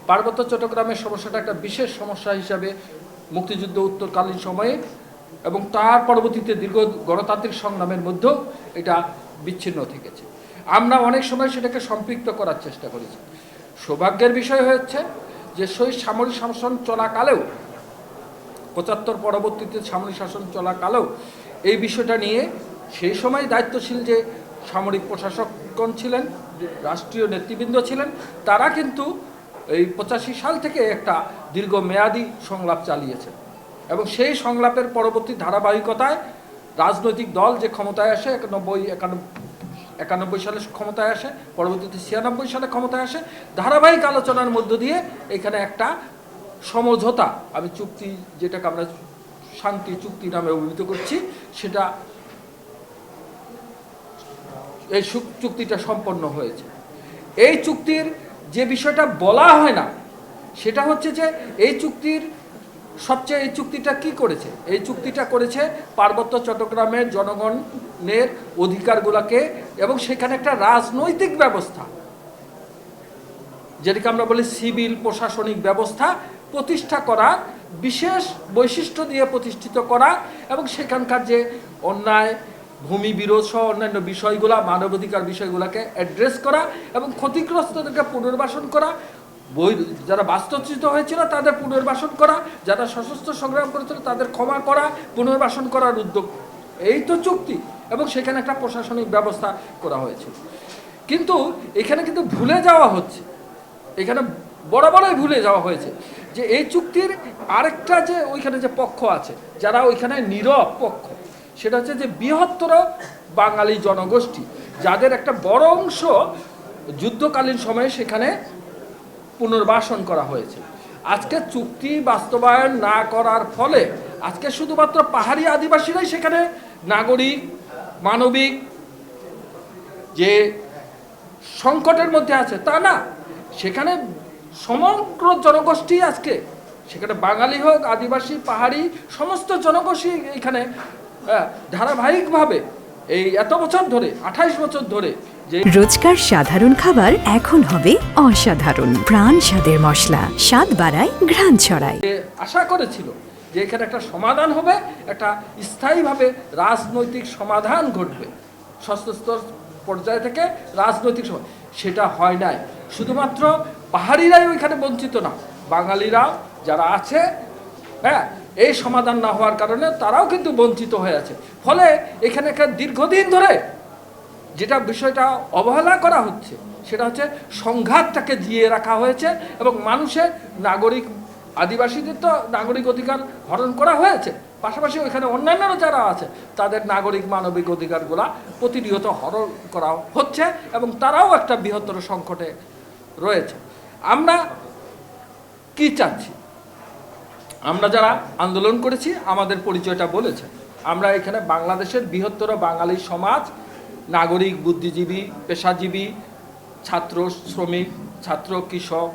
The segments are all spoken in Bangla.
পার্বত্য চট্টগ্রামের সমস্যাটা একটা বিশেষ সমস্যা হিসাবে মুক্তিযুদ্ধ উত্তরকালীন সময়ে এবং তার পরবর্তীতে দীর্ঘ গণতান্ত্রিক সংগ্রামের মধ্যেও এটা বিচ্ছিন্ন থেকেছে। আমরা অনেক সময় সেটাকে সম্পৃক্ত করার চেষ্টা করেছি। সৌভাগ্যের বিষয় হচ্ছে যে সেই সামরিক শাসন চলাকালেও ৭৫ পরবর্তীতে সামরিক শাসন চলাকালেও এই বিষয়টা নিয়ে সেই সময় দায়িত্বশীল যে সামরিক প্রশাসকগণ ছিলেন, রাষ্ট্রীয় নেতৃবৃন্দ ছিলেন, তারা কিন্তু এই ৮৫ সাল থেকে একটা দীর্ঘমেয়াদী সংলাপ চালিয়েছেন এবং সেই সংলাপের পরবর্তী ধারাবাহিকতায় রাজনৈতিক দল যে ক্ষমতায় আসে ৯১ সালে ক্ষমতায় আসে, পরবর্তীতে ৯৬ সালে ক্ষমতায় আসে, ধারাবাহিক আলোচনার মধ্য দিয়ে এখানে একটা সমঝোতা, আমি চুক্তি যেটাকে আমরা শান্তি চুক্তি নামে অভিহিত করছি, সেটা এই চুক্তিটা সম্পন্ন হয়েছে। এই চুক্তির যে বিষয়টা বলা হয় না সেটা হচ্ছে যে এই চুক্তিটা কি করেছে? এই চুক্তিটা করেছে পার্বত্য চট্টগ্রামের জনগণের অধিকারগুলোকে এবং সেখানে একটা রাজনৈতিক ব্যবস্থা, যেটাকে আমরা বলি সিভিল প্রশাসনিক ব্যবস্থা প্রতিষ্ঠা করা, বিশেষ বৈশিষ্ট্য দিয়ে প্রতিষ্ঠিত করা এবং সেখানকার যে অন্যায়, ভূমি বিরোধ সহ অন্যান্য বিষয়গুলা, মানবাধিকার বিষয়গুলোকে অ্যাড্রেস করা এবং ক্ষতিগ্রস্তদেরকে পুনর্বাসন করা, যারা বাস্তুচ্যুত হয়েছিল তাদের পুনর্বাসন করা, যারা সশস্ত্র সংগ্রাম করেছিল তাদের ক্ষমা করা, পুনর্বাসন করার উদ্যোগ, এই তো চুক্তি। এবং সেখানে একটা প্রশাসনিক ব্যবস্থা করা হয়েছিল। কিন্তু এখানে কিন্তু ভুলে যাওয়া হচ্ছে, এখানে বরাবরই ভুলে যাওয়া হয়েছে যে এই চুক্তির আরেকটা যে ওইখানে যে পক্ষ আছে, যারা ওইখানে নীরব পক্ষ, সেটা হচ্ছে যে বৃহত্তর বাঙালি জনগোষ্ঠী, যাদের একটা বড় অংশ যুদ্ধকালীন সময়ে সেখানে পুনর্বাসন করা হয়েছে। আজকে চুক্তি বাস্তবায়ন না করার ফলে আজকে শুধুমাত্র পাহাড়ি আদিবাসীরাই সেখানে নাগরিক, মানবিক যে সংকটের মধ্যে আছে তা না, সেখানে সমগ্র জনগোষ্ঠী আজকে, সেখানে বাঙালি হোক, আদিবাসী, পাহাড়ি, সমস্ত জনগোষ্ঠী এখানে ধারাবাহিকভাবে এই এত বছর ধরে, ২৮ বছর ধরে যে রোজকার সাধারণ খাবার এখন হবে অসাধারণ। প্রাণ স্বাদের মশলা, স্বাদ বাড়ায়, ঘ্রাণ ছড়ায়। আশা করেছিল যে এখানে একটা সমাধান হবে, একটা স্থায়ীভাবে রাজনৈতিক সমাধান ঘটবে, সশস্ত্র পর্যায় থেকে রাজনৈতিক সমাধান, সেটা হয় নাই। শুধুমাত্র পাহাড়িরাই ওইখানে বঞ্চিত না, বাঙালিরা যারা আছে, এই সমাধান না হওয়ার কারণে তারাও কিন্তু বঞ্চিত হয়ে আছে। ফলে এখানে দীর্ঘদিন ধরে যেটা বিষয়টা অবহেলা করা হচ্ছে সেটা হচ্ছে সংঘাতটাকে জিয়ে রাখা হয়েছে এবং মানুষের নাগরিক, আদিবাসীদের তো নাগরিক অধিকার হরণ করা হয়েছে, পাশাপাশি ওইখানে অন্যান্য যারা আছে তাদের নাগরিক মানবিক অধিকারগুলা প্রতিনিয়ত হরণ করা হচ্ছে এবং তারাও একটা বৃহত্তর সংকটে রয়েছে। আমরা কি চাচ্ছি? আমরা যারা আন্দোলন করেছি আমাদের পরিচয়টা বলেছে, আমরা এখানে বাংলাদেশের বৃহত্তর বাঙালি সমাজ, নাগরিক, বুদ্ধিজীবী, পেশাজীবী, ছাত্র, শ্রমিক, ছাত্র, কৃষক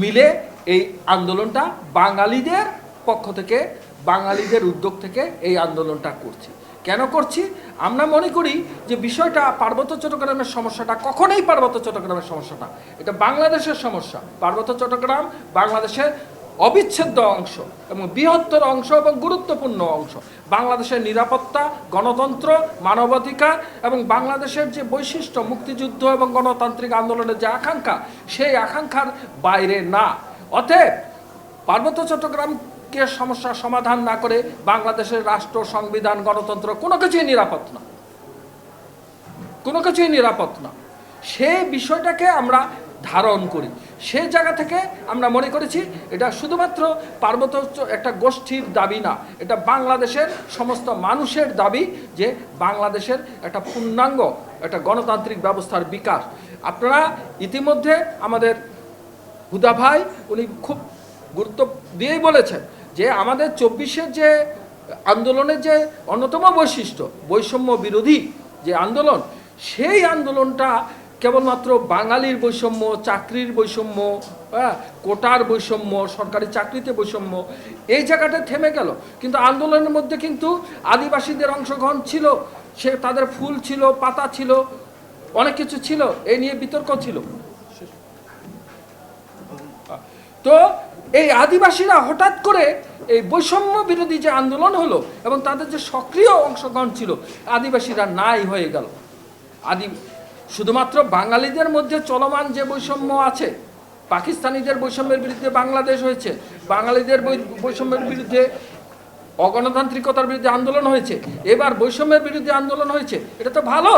মিলে এই আন্দোলনটা বাঙালিদের পক্ষ থেকে, বাঙালিদের উদ্যোগ থেকে এই আন্দোলনটা করছি। কেন করছি? আমরা মনে করি যে বিষয়টা পার্বত্য চট্টগ্রামের সমস্যাটা কখনোই পার্বত্য চট্টগ্রামের সমস্যাটা, এটা বাংলাদেশের সমস্যা। পার্বত্য চট্টগ্রাম বাংলাদেশের অবিচ্ছেদ্য অংশ এবং বৃহত্তর অংশ এবং গুরুত্বপূর্ণ অংশ। বাংলাদেশের নিরাপত্তা, গণতন্ত্র, মানবাধিকার এবং বাংলাদেশের যে বৈশিষ্ট্য, মুক্তিযুদ্ধ এবং গণতান্ত্রিক আন্দোলনের যে আকাঙ্ক্ষা, সেই আকাঙ্ক্ষার বাইরে না। অতএব পার্বত্য চট্টগ্রামকে সমস্যার সমাধান না করে বাংলাদেশের রাষ্ট্র, সংবিধান, গণতন্ত্র কোনো কিছুই নিরাপদ না, কোনো কিছুই নিরাপদ না। সেই বিষয়টাকে আমরা ধারণ করি, সেই জায়গা থেকে আমরা মনে করেছি এটা শুধুমাত্র পার্বত্য একটা গোষ্ঠীর দাবি না, এটা বাংলাদেশের সমস্ত মানুষের দাবি যে বাংলাদেশের একটা পূর্ণাঙ্গ একটা গণতান্ত্রিক ব্যবস্থার বিকাশ। আপনারা ইতিমধ্যে আমাদের হুদা ভাই উনি খুব গুরুত্ব দিয়েই বলেছেন যে আমাদের ২৪-এর যে আন্দোলনের যে অন্যতম বৈশিষ্ট্য, বৈষম্য বিরোধী যে আন্দোলন, সেই আন্দোলনটা কেবলমাত্র বাঙালির বৈষম্য, চাকরির বৈষম্য, কোটার বৈষম্য, সরকারি চাকরিতে বৈষম্য, এই জায়গাটা থেমে গেল। কিন্তু আন্দোলনের মধ্যে কিন্তু আদিবাসীদের অংশগ্রহণ ছিল, সে তাদের ফুল ছিল, পাতা ছিল, অনেক কিছু ছিল, এই নিয়ে বিতর্ক ছিল। তো এই আদিবাসীরা হঠাৎ করে এই বৈষম্য বিরোধী যে আন্দোলন হলো এবং তাদের যে সক্রিয় অংশগ্রহণ ছিল, আদিবাসীরা নাই হয়ে গেল। শুধুমাত্র বাঙালিদের মধ্যে চলমান যে বৈষম্য আছে, পাকিস্তানিদের বৈষম্যের বিরুদ্ধে বাংলাদেশ হয়েছে, বাঙালিদের বৈষম্যের বিরুদ্ধে, অগণতান্ত্রিকতার বিরুদ্ধে আন্দোলন হয়েছে, এবার বৈষম্যের বিরুদ্ধে আন্দোলন হয়েছে, এটা তো ভালো।